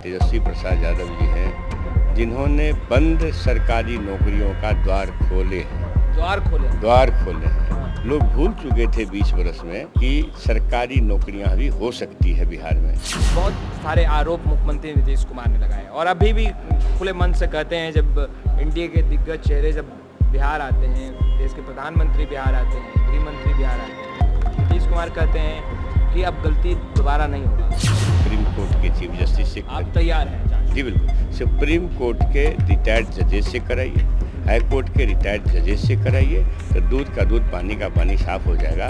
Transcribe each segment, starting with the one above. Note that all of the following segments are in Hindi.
तेजस्वी प्रसाद यादव जी हैं, जिन्होंने बंद सरकारी नौकरियों का द्वार खोले हैं। द्वार खोले हैं। लोग भूल चुके थे 20 वर्ष में कि सरकारी नौकरियां भी हो सकती है बिहार में। बहुत सारे आरोप मुख्यमंत्री नीतीश कुमार ने लगाए और अभी भी खुले मन से कहते हैं, जब इंडिया के दिग्गज चेहरे जब बिहार आते हैं, देश के प्रधानमंत्री बिहार आते हैं, गृह मंत्री बिहार आते हैं, नीतीश कुमार कहते हैं कि अब गलती दोबारा नहीं होगा। सुप्रीम कोर्ट के चीफ जस्टिस से आप तैयार हैं? जी बिल्कुल। सुप्रीम कोर्ट के रिटायर्ड जजेस से कराइए, हाई कोर्ट के रिटायर्ड जजेस से कराइए, तो दूध का दूध पानी का पानी साफ हो जाएगा।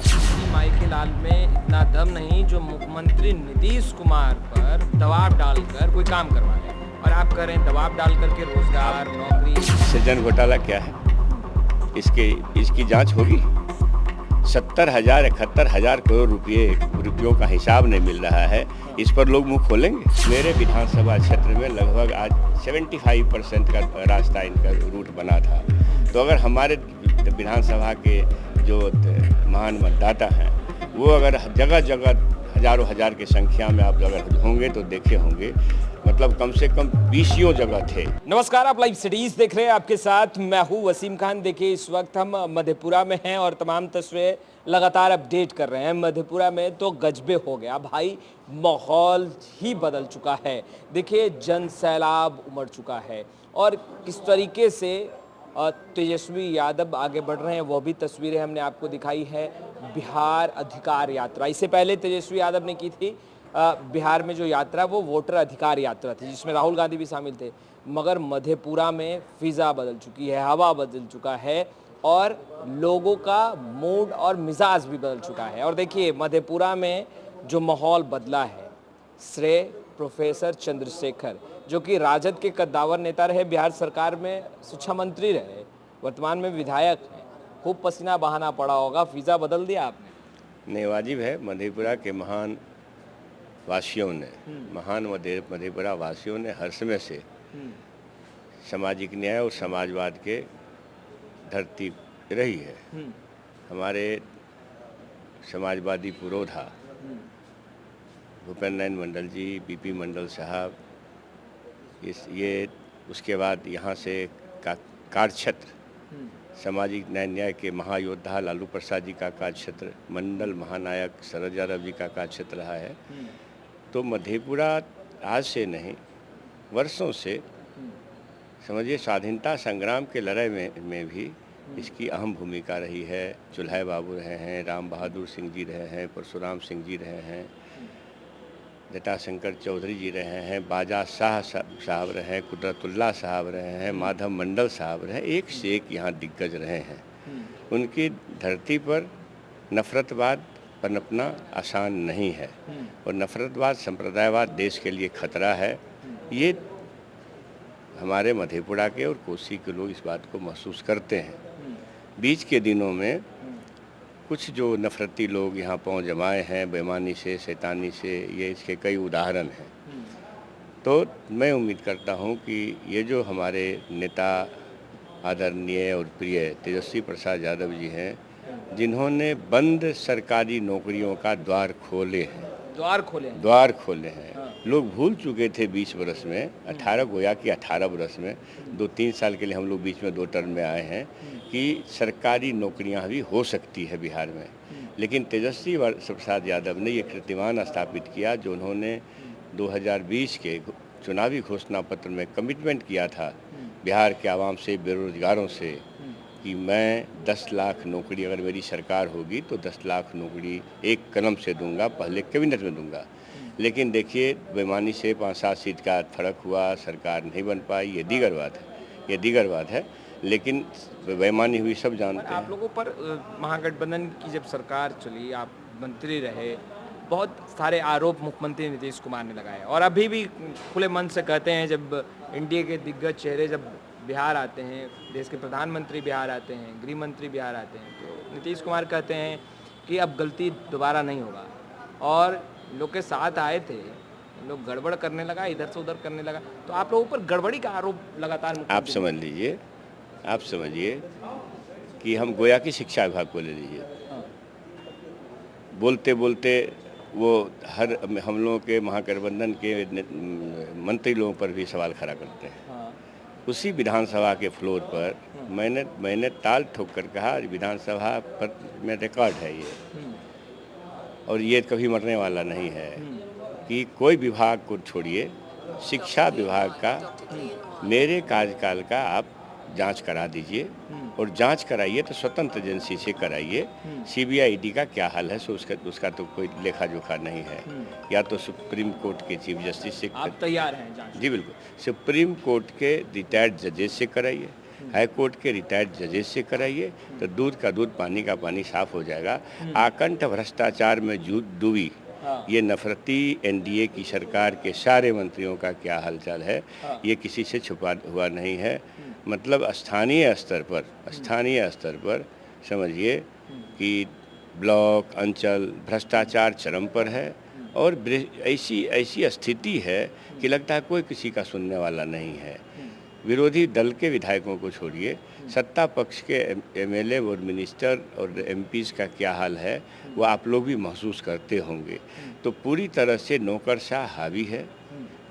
माई के लाल में इतना दम नहीं जो मुख्यमंत्री नीतीश कुमार पर दबाव डालकर कोई काम करवा ले, और आप कह रहे हैं दबाव डाल करके रोजगार, नौकरी। सृजन घोटाला क्या है? इसकी जांच होगी। 70,000 71,000 करोड़ रुपयों का हिसाब नहीं मिल रहा है, इस पर लोग मुंह खोलेंगे। मेरे विधानसभा क्षेत्र में लगभग आज 75% का रास्ता इनका रूट बना था। तो अगर हमारे विधानसभा के जो महान मतदाता हैं, वो अगर जगह जगह हजारों हजार की संख्या में आप अगर होंगे तो देखे होंगे, मतलब कम से कम 20 जगह थे। नमस्कार, आप लाइव सिटीज देख रहे हैं, आपके साथ मैं हूं वसीम खान। देखिए, इस वक्त हम मधेपुरा में हैं और तमाम तस्वीरें लगातार अपडेट कर रहे हैं। मधेपुरा में तो गजबे हो गया भाई, माहौल ही बदल चुका है। देखिए, जन सैलाब उमड़ चुका है और किस तरीके से तेजस्वी यादव आगे बढ़ रहे हैं, वो भी तस्वीरें हमने आपको दिखाई है। बिहार अधिकार यात्रा, इससे पहले तेजस्वी यादव ने की थी बिहार में जो यात्रा, वो वोटर अधिकार यात्रा थी, जिसमें राहुल गांधी भी शामिल थे। मगर मधेपुरा में फिजा बदल चुकी है, हवा बदल चुका है और लोगों का मूड और मिजाज भी बदल चुका है। और देखिए, मधेपुरा में जो माहौल बदला है, श्रेय प्रोफेसर चंद्रशेखर, जो कि राजद के कद्दावर नेता रहे, बिहार सरकार में शिक्षा मंत्री रहे, वर्तमान में विधायक हैं, खूब पसीना बहाना पड़ा होगा। फिजा बदल दिया आपने? नहीं, वाजिब है। मधेपुरा के महान वासियों ने, महान मधेपुरा वासियों ने हर समय से सामाजिक न्याय और समाजवाद के धरती रही है। हमारे समाजवादी पुरोधा भूपेंद्र नारायण मंडल जी, बीपी मंडल साहब, ये उसके बाद यहाँ से कार्यक्षेत्र सामाजिक न्याय के महायोद्धा लालू प्रसाद जी का कार्यक्षेत्र, मंडल महानायक शरद यादव जी का कार्यक्षेत्र रहा है। तो मधेपुरा आज से नहीं, वर्षों से समझिए स्वाधीनता संग्राम के लड़ाई में भी इसकी अहम भूमिका रही है। चुल्हाई बाबू रहे हैं, राम बहादुर सिंह जी रहे हैं, परशुराम सिंह जी रहे हैं, जटाशंकर चौधरी जी रहे हैं, बाजा शाह साहब रहे हैं, कुदरतुल्लाह साहब रहे हैं, माधव मंडल साहब रहे हैं, एक से एक यहाँ दिग्गज रहे हैं। उनकी धरती पर नफरतवाद पनपना आसान नहीं है और नफरतवाद, संप्रदायवाद देश के लिए खतरा है। ये हमारे मधेपुरा के और कोसी के लोग इस बात को महसूस करते हैं। बीच के दिनों में कुछ जो नफरती लोग यहाँ पांव जमाए हैं, बेईमानी से, शैतानी से, ये इसके कई उदाहरण हैं। तो मैं उम्मीद करता हूँ कि ये जो हमारे नेता आदरणीय और प्रिय तेजस्वी प्रसाद यादव जी हैं, जिन्होंने बंद सरकारी नौकरियों का द्वार खोले हैं। लोग भूल चुके थे 20 वर्ष में, 18 वर्ष में, 2-3 साल के लिए हम लोग बीच में 2 टर्म में आए हैं कि सरकारी नौकरियां भी हो सकती है बिहार में। लेकिन तेजस्वी प्रसाद यादव ने ये कीर्तिमान स्थापित किया, जो उन्होंने 2020 के चुनावी घोषणा पत्र में कमिटमेंट किया था बिहार के आवाम से, बेरोजगारों से, कि मैं 10 लाख नौकरी, अगर मेरी सरकार होगी तो 10 लाख नौकरी एक कदम से दूंगा, पहले कैबिनेट में दूंगा। लेकिन देखिए, बेईमानी से 5-7 सीट का फर्क हुआ, सरकार नहीं बन पाई, ये दीगर बात है। लेकिन बेईमानी हुई, सब जानते हैं। आप लोगों पर महागठबंधन की जब सरकार चली, आप मंत्री रहे, बहुत सारे आरोप मुख्यमंत्री नीतीश कुमार ने लगाए और अभी भी खुले मन से कहते हैं, जब इंडिया के दिग्गज चेहरे जब बिहार आते हैं, देश के प्रधानमंत्री बिहार आते हैं, गृह मंत्री बिहार आते हैं, तो नीतीश कुमार कहते हैं कि अब गलती दोबारा नहीं होगा। और लोग के साथ आए थे, लोग गड़बड़ करने लगा, इधर से उधर करने लगा, तो आप लोगों पर गड़बड़ी का आरोप लगातार। आप समझिए कि हम गोया की शिक्षा विभाग को ले लीजिए। बोलते बोलते वो हर हम लोगों के महागठबंधन के मंत्री लोगों पर भी सवाल खड़ा करते हैं। हाँ। उसी विधानसभा के फ्लोर पर मैंने ताल ठोक कर कहा, विधानसभा पर में रिकॉर्ड है ये, और ये कभी मरने वाला नहीं है, कि कोई विभाग को छोड़िए, शिक्षा विभाग का मेरे कार्यकाल का आप जांच करा दीजिए, और जांच कराइए तो स्वतंत्र एजेंसी से कराइए। सीबीआईडी का क्या हाल है, सो उसका तो कोई लेखा जोखा नहीं है। या तो सुप्रीम कोर्ट के चीफ जस्टिस से आप तैयार हैं जांच? जी बिल्कुल, सुप्रीम कोर्ट के रिटायर्ड जजेस से कराइए, हाई कोर्ट के रिटायर्ड जजेस से कराइए, तो दूध का दूध पानी का पानी साफ हो जाएगा। आकंठ भ्रष्टाचार में डूबी ये नफरती एनडीए की सरकार के सारे मंत्रियों का क्या हालचाल है, ये किसी से छुपा हुआ नहीं है। मतलब स्थानीय स्तर पर समझिए कि ब्लॉक अंचल भ्रष्टाचार चरम पर है, और ऐसी स्थिति है कि लगता है कोई किसी का सुनने वाला नहीं है। विरोधी दल के विधायकों को छोड़िए, सत्ता पक्ष के एमएलए और मिनिस्टर और एमपीज़ का क्या हाल है वो आप लोग भी महसूस करते होंगे। तो पूरी तरह से नौकरशाह हावी है,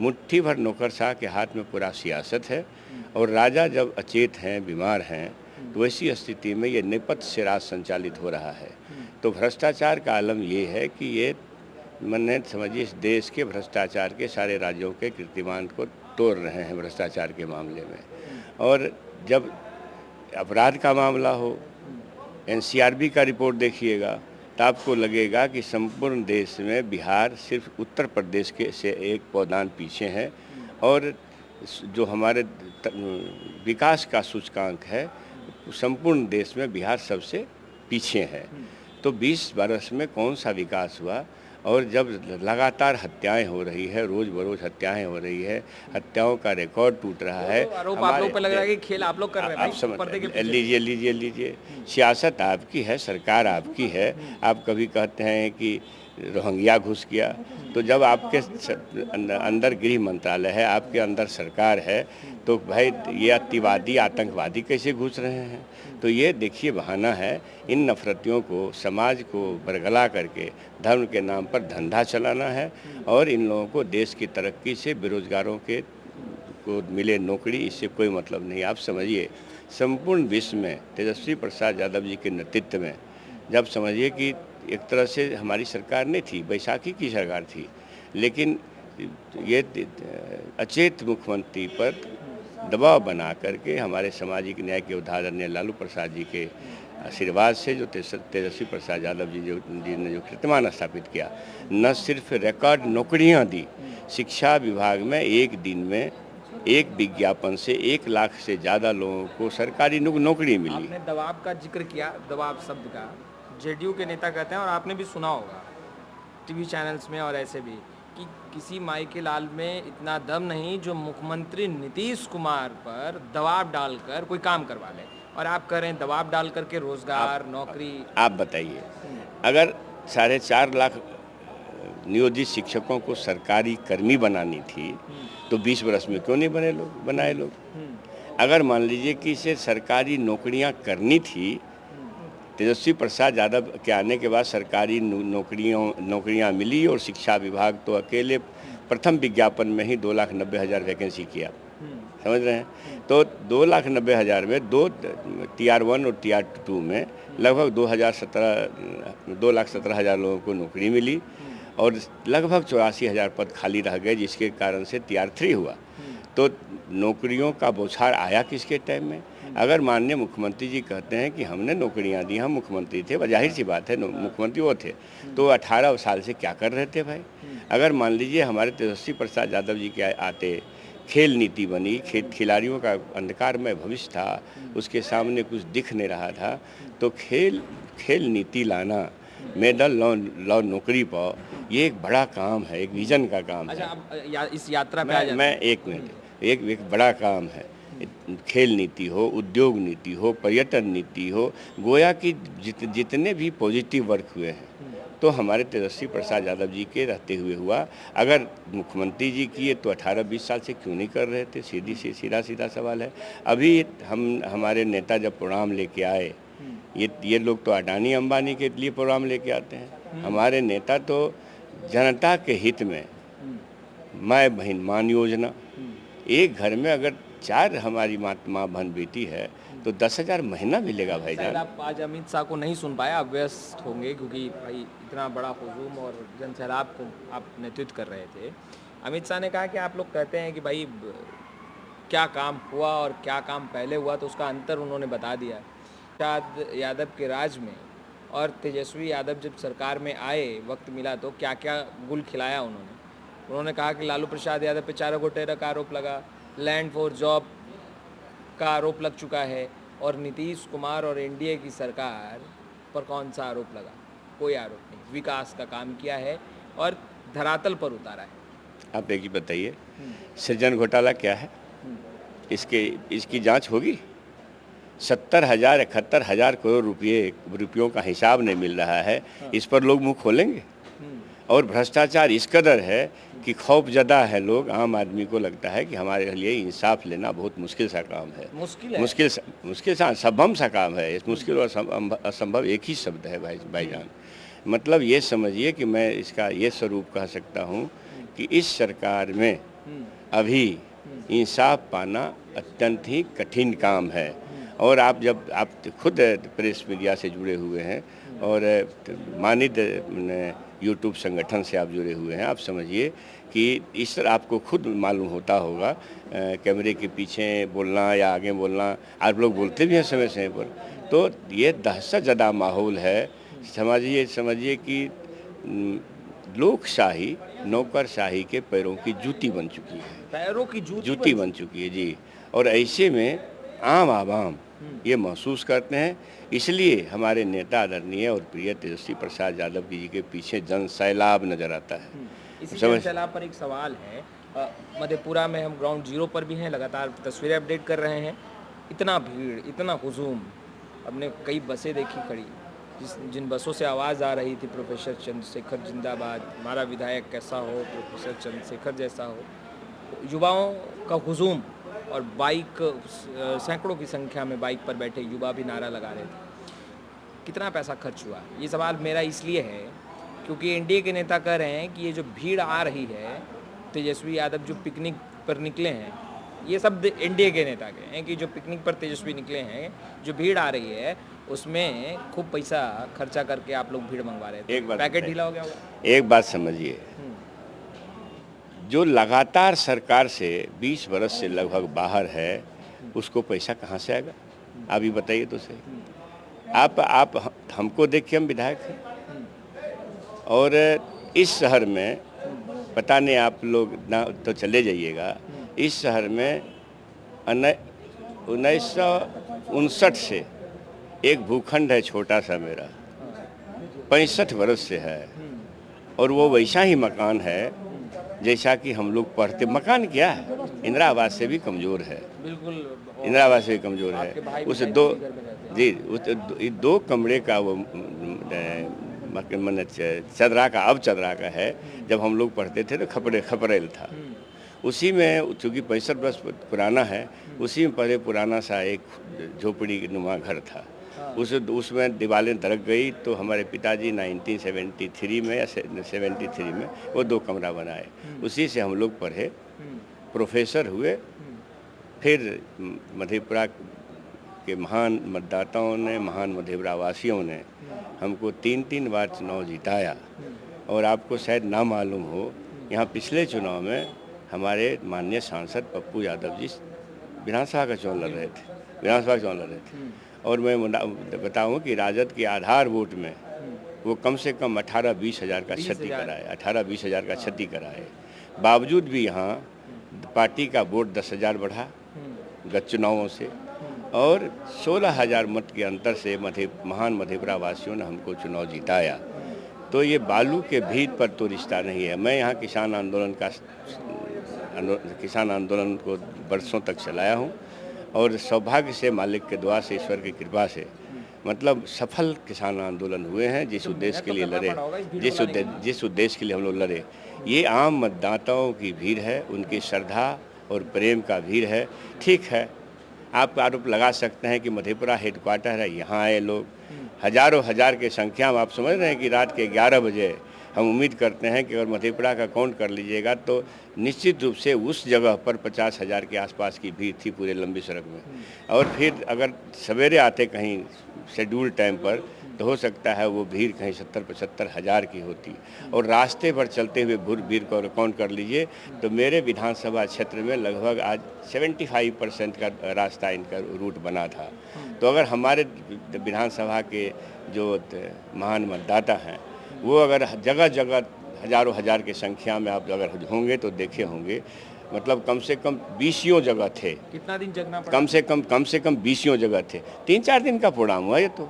मुट्ठी भर नौकरशाह के हाथ में पूरा सियासत है, और राजा जब अचेत हैं, बीमार हैं, तो वैसी स्थिति में ये नेपथ्य से राज संचालित हो रहा है। तो भ्रष्टाचार का आलम ये है कि ये मैंने समझिए इस देश के भ्रष्टाचार के सारे राज्यों के कीर्तिमान को तोड़ रहे हैं भ्रष्टाचार के मामले में। और जब अपराध का मामला हो, एनसीआरबी का रिपोर्ट देखिएगा, तो आपको लगेगा कि संपूर्ण देश में बिहार सिर्फ उत्तर प्रदेश के से एक पौधान पीछे है, और जो हमारे विकास का सूचकांक है संपूर्ण देश में बिहार सबसे पीछे है। तो 20 वर्ष में कौन सा विकास हुआ? और जब लगातार हत्याएं हो रही है, रोज बरोज हत्याएं हो रही है, हत्याओं का रिकॉर्ड टूट रहा है। आरोप आप लोग पे लग रहा है कि खेल आप लोग कर रहे हैं आप भाई, समझ पर्दे के पीछे। लीजिए सियासत आपकी है, सरकार आपकी है। आप कभी कहते हैं कि रोहिंग्या घुस गया, तो जब आपके अंदर गृह मंत्रालय है, आपके अंदर सरकार है, तो भाई ये अतिवादी आतंकवादी कैसे घुस रहे हैं? तो ये देखिए बहाना है इन नफरतियों को, समाज को बरगला करके धर्म के नाम पर धंधा चलाना है, और इन लोगों को देश की तरक्की से बेरोजगारों के को मिले नौकरी, इससे कोई मतलब नहीं। आप समझिए संपूर्ण विश्व में तेजस्वी प्रसाद यादव जी के नेतृत्व में, जब समझिए कि एक तरह से हमारी सरकार नहीं थी, बैसाखी की सरकार थी, लेकिन ये अचेत मुख्यमंत्री पर दबाव बना करके हमारे सामाजिक न्याय के उदाहरण लालू प्रसाद जी के आशीर्वाद से जो तेजस्वी प्रसाद यादव जी ने जो कीर्तिमान स्थापित किया, न सिर्फ रिकॉर्ड नौकरियां दी, शिक्षा विभाग में एक दिन में एक विज्ञापन से 1 लाख से ज़्यादा लोगों को सरकारी नौकरी मिली। आपने दबाव का जिक्र किया, दबाव शब्द का जेडीयू के नेता कहते हैं, और आपने भी सुना होगा टीवी चैनल्स में और ऐसे भी, कि किसी माई के लाल में इतना दम नहीं जो मुख्यमंत्री नीतीश कुमार पर दबाव डालकर कोई काम करवा ले, और आप कह रहे हैं दबाव डाल करके रोजगार नौकरी। आप बताइए, अगर 4.5 लाख नियोजित शिक्षकों को सरकारी कर्मी बनानी थी, तो 20 वर्ष में क्यों नहीं बनाए लोग? अगर मान लीजिए कि इसे सरकारी नौकरियां करनी थी, तेजस्वी प्रसाद यादव के आने के बाद सरकारी नौकरियां मिली, और शिक्षा विभाग तो अकेले प्रथम विज्ञापन में ही 2,90,000 वैकेंसी किया, समझ रहे हैं? तो 2,90,000 में दो TR1 और TR2 में लगभग 2,17,000 लोगों को नौकरी मिली, और लगभग 84,000 पद खाली रह गए, जिसके कारण से TR3 हुआ। तो नौकरियों का बौछार आया किसके टाइम में? अगर माननीय मुख्यमंत्री जी कहते हैं कि हमने नौकरियां दी, हम मुख्यमंत्री थे, जाहिर सी बात है मुख्यमंत्री वो थे, तो 18 साल से क्या कर रहे थे भाई? अगर मान लीजिए हमारे तेजस्वी प्रसाद यादव जी के आते खेल नीति बनी, खिलाड़ियों का अंधकारमय भविष्य था, उसके सामने कुछ दिख नहीं रहा था, तो खेल नीति लाना, मेडल लो नौकरी पाओ, ये एक बड़ा काम है, एक विजन का काम है। अच्छा, अब इस यात्रा पे मैं एक मिनट, एक बड़ा काम है। खेल नीति हो, उद्योग नीति हो, पर्यटन नीति हो, गोया कि जितने भी पॉजिटिव वर्क हुए हैं, तो हमारे तेजस्वी प्रसाद यादव जी के रहते हुए हुआ। अगर मुख्यमंत्री जी किए तो 18-20 साल से क्यों नहीं कर रहे थे? सीधा सवाल है। अभी हमारे नेता जब प्रोग्राम लेके आए, ये लोग तो अडानी अंबानी के लिए प्रोग्राम लेके आते हैं। हमारे नेता तो जनता के हित में माँ बहन मान योजना, एक घर में अगर 4 हमारी माँ बहन बेटी है तो 10,000 महीना मिलेगा शायद भाईजान। आप आज अमित शाह को नहीं सुन पाए, आप व्यस्त होंगे क्योंकि भाई इतना बड़ा हुजूम और जन सैलाब को आप नेतृत्व कर रहे थे। अमित शाह ने कहा कि आप लोग कहते हैं कि भाई क्या काम हुआ और क्या काम पहले हुआ, तो उसका अंतर उन्होंने बता दिया। प्रसाद यादव के राज में और तेजस्वी यादव जब सरकार में आए, वक्त मिला तो क्या क्या गुल खिलाया उन्होंने कहा कि लालू प्रसाद यादव पे 4 घोटेरा का आरोप लगा, लैंड फॉर जॉब का आरोप लग चुका है, और नीतीश कुमार और एनडीए की सरकार पर कौन सा आरोप लगा? कोई आरोप नहीं, विकास का काम किया है और धरातल पर उतारा है। आप एक ही बताइए, सृजन घोटाला क्या है? इसकी जांच होगी? 70,000 71,000 करोड़ रुपयों का हिसाब नहीं मिल रहा है, इस पर लोग मुंह खोलेंगे? और भ्रष्टाचार इस कदर है कि खौफजदा है लोग, आम आदमी को लगता है कि हमारे लिए इंसाफ लेना बहुत मुश्किल सा काम है। मुश्किल सा असंभव सा काम है। इस मुश्किल और असंभव एक ही शब्द है भाईजान। मतलब ये समझिए कि मैं इसका ये स्वरूप कह सकता हूँ कि इस सरकार में अभी इंसाफ पाना अत्यंत ही कठिन काम है। और आप खुद प्रेस मीडिया से जुड़े हुए हैं और मानित यूट्यूब संगठन से आप जुड़े हुए हैं, आप समझिए कि इस तरह आपको खुद मालूम होता होगा, कैमरे के पीछे बोलना या आगे बोलना, आप लोग बोलते भी हैं समय समय पर, तो ये दहशत ज़दा माहौल है। समझिए कि लोकशाही नौकरशाही के पैरों की जूती बन चुकी है, पैरों की जूती बन चुकी है जी। और ऐसे में आम आवाम ये महसूस करते हैं, इसलिए हमारे नेता आदरणीय और प्रिय तेजस्वी प्रसाद यादव जी के पीछे जन सैलाब नजर आता है। इसी जन सैलाब पर एक सवाल है, मधेपुरा में हम ग्राउंड जीरो पर भी हैं, लगातार तस्वीरें अपडेट कर रहे हैं। इतना भीड़, इतना हुजूम, हमने कई बसें देखी खड़ी, जिन बसों से आवाज़ आ रही थी प्रोफेसर चंद्रशेखर जिंदाबाद, हमारा विधायक कैसा हो, प्रोफेसर चंद्रशेखर जैसा हो। युवाओं का हुजूम और बाइक, सैकड़ों की संख्या में बाइक पर बैठे युवा भी नारा लगा रहे थे। कितना पैसा खर्च हुआ? ये सवाल मेरा इसलिए है क्योंकि एनडीए के नेता कह रहे हैं कि ये जो भीड़ आ रही है, तेजस्वी यादव जो पिकनिक पर निकले हैं, ये सब एनडीए के नेता कह रहे हैं कि जो पिकनिक पर तेजस्वी निकले हैं, जो भीड़ आ रही है उसमें खूब पैसा खर्चा करके आप लोग भीड़ मंगवा रहे थे। पैकेट ढीला हो गया होगा। एक बात समझिए, जो लगातार सरकार से 20 बरस से लगभग बाहर है, उसको पैसा कहाँ से आएगा? आप ही बताइए तो सही। आप हमको देखिए, हम विधायक हैं और इस शहर में पता नहीं, आप लोग ना तो चले जाइएगा, इस शहर में 1959 से एक भूखंड है छोटा सा मेरा, 65 बरस से है, और वो वैसा ही मकान है जैसा कि हम लोग पढ़ते। मकान क्या है, इंदिरा आवास से भी कमज़ोर है, बिल्कुल इंदिरा आवास से भी कमज़ोर है। उस 2 कमरे का वो चदरा का, अब चदरा का है, जब हम लोग पढ़ते थे तो खपरेल था। उसी में, चूँकि 65 वर्ष पुराना है, उसी में पहले पुराना सा एक झोपड़ी नुमा घर था। उसमें दीवारें दरक गई तो हमारे पिताजी 1973 में या 73 में वो 2 कमरा बनाए, उसी से हम लोग पढ़े, प्रोफेसर हुए। फिर मधेपुरा के महान मतदाताओं ने, महान मधेपुरा वासियों ने हमको 3 बार चुनाव जिताया। और आपको शायद ना मालूम हो, यहाँ पिछले चुनाव में हमारे माननीय सांसद पप्पू यादव जी विधानसभा का चुनाव लड़ रहे थे, और मैं बताऊं कि राजद के आधार वोट में वो कम से कम 18-20 हज़ार का क्षति कराए, 18-20 हज़ार का क्षति कराए। बावजूद भी यहाँ पार्टी का वोट 10,000 बढ़ा गत चुनावों से, और 16,000 मत के अंतर से महान मधेपुरा वासियों ने हमको चुनाव जिताया। तो ये बालू के भीत पर तो रिश्ता नहीं है। मैं यहाँ किसान आंदोलन को बरसों तक चलाया हूँ, और सौभाग्य से, मालिक के दुआ से, ईश्वर की कृपा से, मतलब सफल किसान आंदोलन हुए हैं। जिस उद्देश्य के लिए लड़े, जिस उद्देश्य के लिए हम लोग लड़े, ये आम मतदाताओं की भीड़ है, उनकी श्रद्धा और प्रेम का भीड़ है। ठीक है, आप आरोप लगा सकते हैं कि मधेपुरा हेडक्वार्टर है, यहाँ आए लोग हजारों हजार की संख्या में, आप समझ रहे हैं कि रात के 11 बजे हम उम्मीद करते हैं कि अगर मधेपुरा का काउंट कर लीजिएगा तो निश्चित रूप से उस जगह पर 50,000 के आसपास की भीड़ थी पूरे लंबी सड़क में। और फिर अगर सवेरे आते कहीं शेड्यूल टाइम पर तो हो सकता है वो भीड़ कहीं 70-75 हज़ार की होती। और रास्ते पर चलते हुए भीड़ को काउंट कर लीजिए तो मेरे विधानसभा क्षेत्र में लगभग आज 75% का रास्ता इनका रूट बना था। तो अगर हमारे विधानसभा के जो महान मतदाता हैं वो अगर जगह जगह हज़ारों हज़ार की संख्या में आप अगर होंगे तो देखे होंगे, मतलब कम से कम 20 जगह थे। कितना दिन जगना पड़ा? कम से कम 20 जगह थे। 3-4 दिन का प्रोग्राम हुआ ये तो।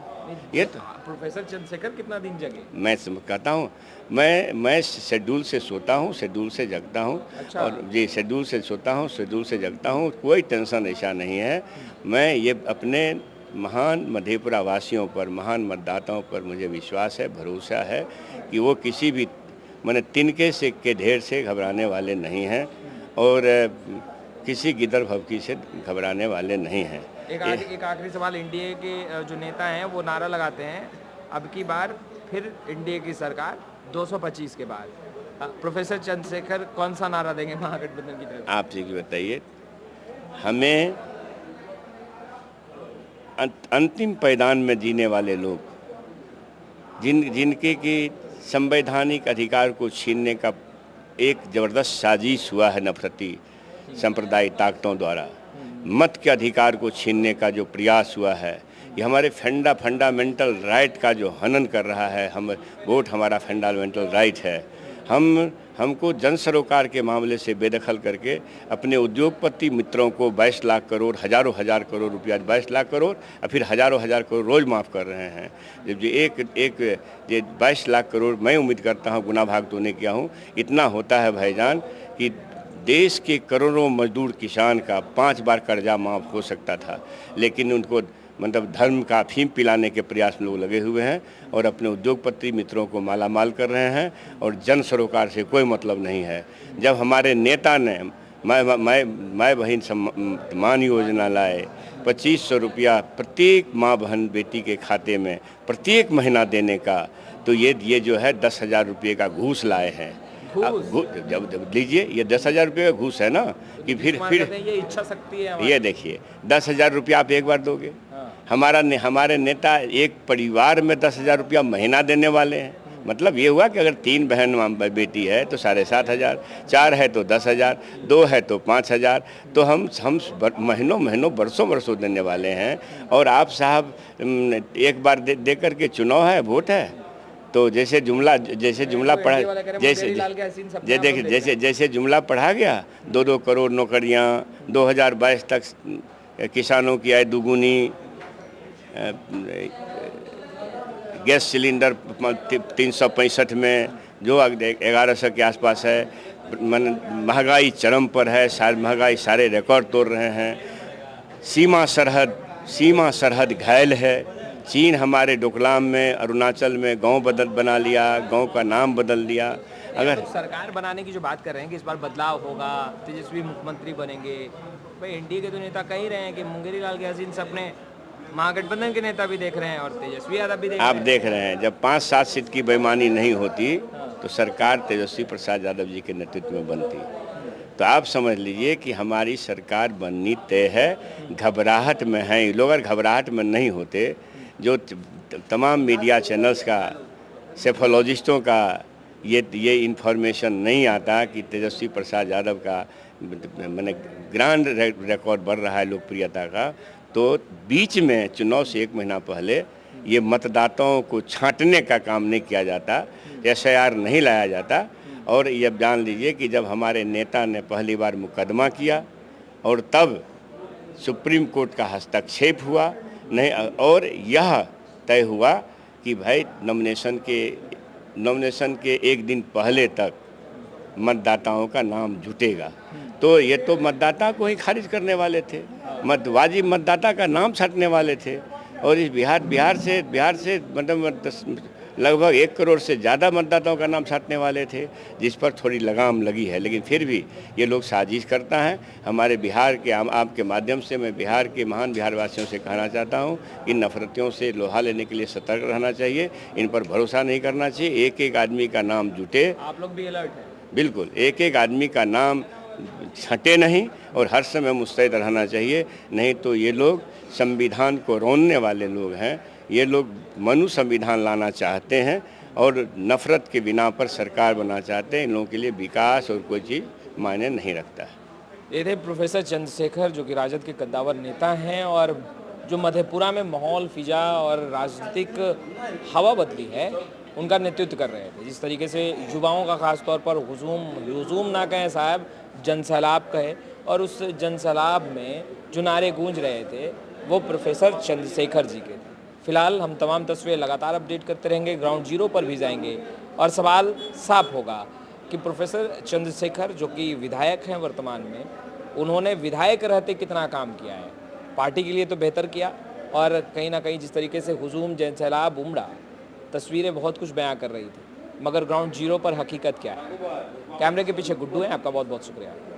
प्रोफेसर चंद्रशेखर कितना दिन जगे? मैं कहता हूँ मैं शेड्यूल से सोता हूँ, शेड्यूल से जगता हूँ। अच्छा। और जी शेड्यूल से सोता हूँ, शेड्यूल से जगता हूँ, कोई टेंशन ऐसा नहीं है। मैं ये अपने महान मधेपुरा वासियों पर, महान मतदाताओं पर मुझे विश्वास है, भरोसा है कि वो किसी भी माने तिनके से के ढेर से घबराने वाले नहीं हैं और किसी गिदड़ भभकी से घबराने वाले नहीं हैं। एक आखिरी सवाल, एनडीए के जो नेता हैं वो नारा लगाते हैं अब की बार फिर एनडीए की सरकार 225 के बाद। प्रोफेसर चंद्रशेखर कौन सा नारा देंगे महागठबंधन की तरफ? आप जी की बताइए। हमें अंतिम पायदान में जीने वाले लोग जिनके की संवैधानिक अधिकार को छीनने का एक ज़बरदस्त साजिश हुआ है नफरती सांप्रदायिक ताकतों द्वारा, मत के अधिकार को छीनने का जो प्रयास हुआ है, ये हमारे फंडामेंटल राइट का जो हनन कर रहा है। हम वोट हमारा फंडामेंटल राइट है। हमको जन सरोकार के मामले से बेदखल करके अपने उद्योगपति मित्रों को 22 लाख करोड़, हज़ारों हज़ार करोड़ रुपया, 22 लाख करोड़ और फिर हज़ारों हज़ार करोड़ रोज़ माफ़ कर रहे हैं। जब ये 22 लाख करोड़ मैं उम्मीद करता हूँ गुना भाग तो नहीं किया हूँ, इतना होता है भाईजान कि देश के करोड़ों मजदूर किसान का 5 बार कर्जा माफ़ हो सकता था। लेकिन उनको मतलब धर्म का अफीम पिलाने के प्रयास में लोग लगे हुए हैं और अपने उद्योगपति मित्रों को मालामाल कर रहे हैं और जन सरोकार से कोई मतलब नहीं है। जब हमारे नेता ने माय बहन सम्मान योजना लाए, 2500 रुपया प्रत्येक माँ बहन बेटी के खाते में प्रत्येक महीना देने का, तो ये जो है 10,000 रुपये का घूस लाए हैं। जब लीजिए, ये 10,000 रुपये का घूस है ना कि फिर ये इच्छा शक्ति है। ये देखिए 10,000 रुपया आप एक बार दोगे। हमारे नेता एक परिवार में 10,000 रुपया महीना देने वाले हैं। मतलब ये हुआ कि अगर 3 बहन बेटी है तो 7,500, 4 है तो 10,000, 2 है तो 5,000, तो हम महीनों बरसों देने वाले हैं। और आप साहब एक बार दे करके चुनाव है, वोट है, तो जैसे जुमला पढ़ा जैसे जुमला पढ़ा गया, 2-2 करोड़ नौकरियां, 2022 तक किसानों की आय दुगुनी, गैस सिलेंडर 365 में जो 1100 के आसपास है, महंगाई चरम पर है, महंगाई सारे रिकॉर्ड तोड़ रहे हैं। सीमा सरहद घायल है। चीन हमारे डोकलाम में, अरुणाचल में गांव बना लिया, गांव का नाम बदल दिया। अगर तो सरकार बनाने की जो बात कर रहे हैं कि इस बार बदलाव होगा, तेजस्वी मुख्यमंत्री बनेंगे, भाई एनडीए के तो नेता कह ही रहे हैं कि मुंगेरी लाल के हसीन सपने महागठबंधन के नेता भी देख रहे हैं और तेजस्वी यादव भी आप देख रहे हैं। जब 5-7 सीट की बेईमानी नहीं होती तो सरकार तेजस्वी प्रसाद यादव जी के नेतृत्व में बनती। तो आप समझ लीजिए कि हमारी सरकार बननी तय है। घबराहट में है ये लोग। अगर घबराहट में नहीं होते, जो तमाम मीडिया चैनल्स का, सेफोलॉजिस्टों का ये इन्फॉर्मेशन नहीं आता कि तेजस्वी प्रसाद यादव का मैंने ग्रांड रिकॉर्ड बढ़ रहा है लोकप्रियता का, तो बीच में चुनाव से 1 महीना पहले ये मतदाताओं को छांटने का काम नहीं किया जाता, SIR नहीं लाया जाता। और ये जान लीजिए कि जब हमारे नेता ने पहली बार मुकदमा किया और तब सुप्रीम कोर्ट का हस्तक्षेप हुआ नहीं, और यह तय हुआ कि भाई नॉमिनेशन के 1 दिन पहले तक मतदाताओं का नाम जुटेगा। तो ये तो मतदाता को ही खारिज करने वाले थे, वाजिब मतदाता का नाम छांटने वाले थे। और इस बिहार से मतलब लगभग 1 करोड़ से ज़्यादा मतदाताओं का नाम छाँटने वाले थे, जिस पर थोड़ी लगाम लगी है। लेकिन फिर भी ये लोग साजिश करता है। हमारे बिहार के आपके माध्यम से मैं बिहार के महान बिहारवासियों से कहना चाहता हूँ, इन नफरतियों से लोहा लेने के लिए सतर्क रहना चाहिए, इन पर भरोसा नहीं करना चाहिए। एक-एक आदमी का नाम जुटे। आप लोग भी अलर्ट हैं? बिल्कुल, एक-एक आदमी का नाम छँटे नहीं और हर समय मुस्तैद रहना चाहिए, नहीं तो ये लोग संविधान को रोनने वाले लोग हैं। ये लोग मनु संविधान लाना चाहते हैं और नफ़रत के बिना पर सरकार बनाना चाहते हैं। इन लोगों के लिए विकास और कोई चीज़ मायने नहीं रखता है। ये थे प्रोफेसर चंद्रशेखर, जो कि राजद के कद्दावर नेता हैं और जो मधेपुरा में माहौल फिजा और राजनीतिक हवा बदली है, उनका नेतृत्व कर रहे थे। जिस तरीके से युवाओं का खास तौर पर हुजूम ना कहें साहब, जनसैलाब कहे, और उस जनसैलाब में जो नारे गूंज रहे थे वो प्रोफेसर चंद्रशेखर जी के थे। फिलहाल हम तमाम तस्वीरें लगातार अपडेट करते रहेंगे, ग्राउंड जीरो पर भी जाएंगे और सवाल साफ होगा कि प्रोफेसर चंद्रशेखर, जो कि विधायक हैं वर्तमान में, उन्होंने विधायक रहते कितना काम किया है। पार्टी के लिए तो बेहतर किया, और कहीं ना कहीं जिस तरीके से हुजूम जनसैलाब उमड़ा, तस्वीरें बहुत कुछ बयां कर रही थी, मगर ग्राउंड जीरो पर हकीकत क्या है। कैमरे के पीछे गुड्डू हैं, आपका बहुत बहुत शुक्रिया।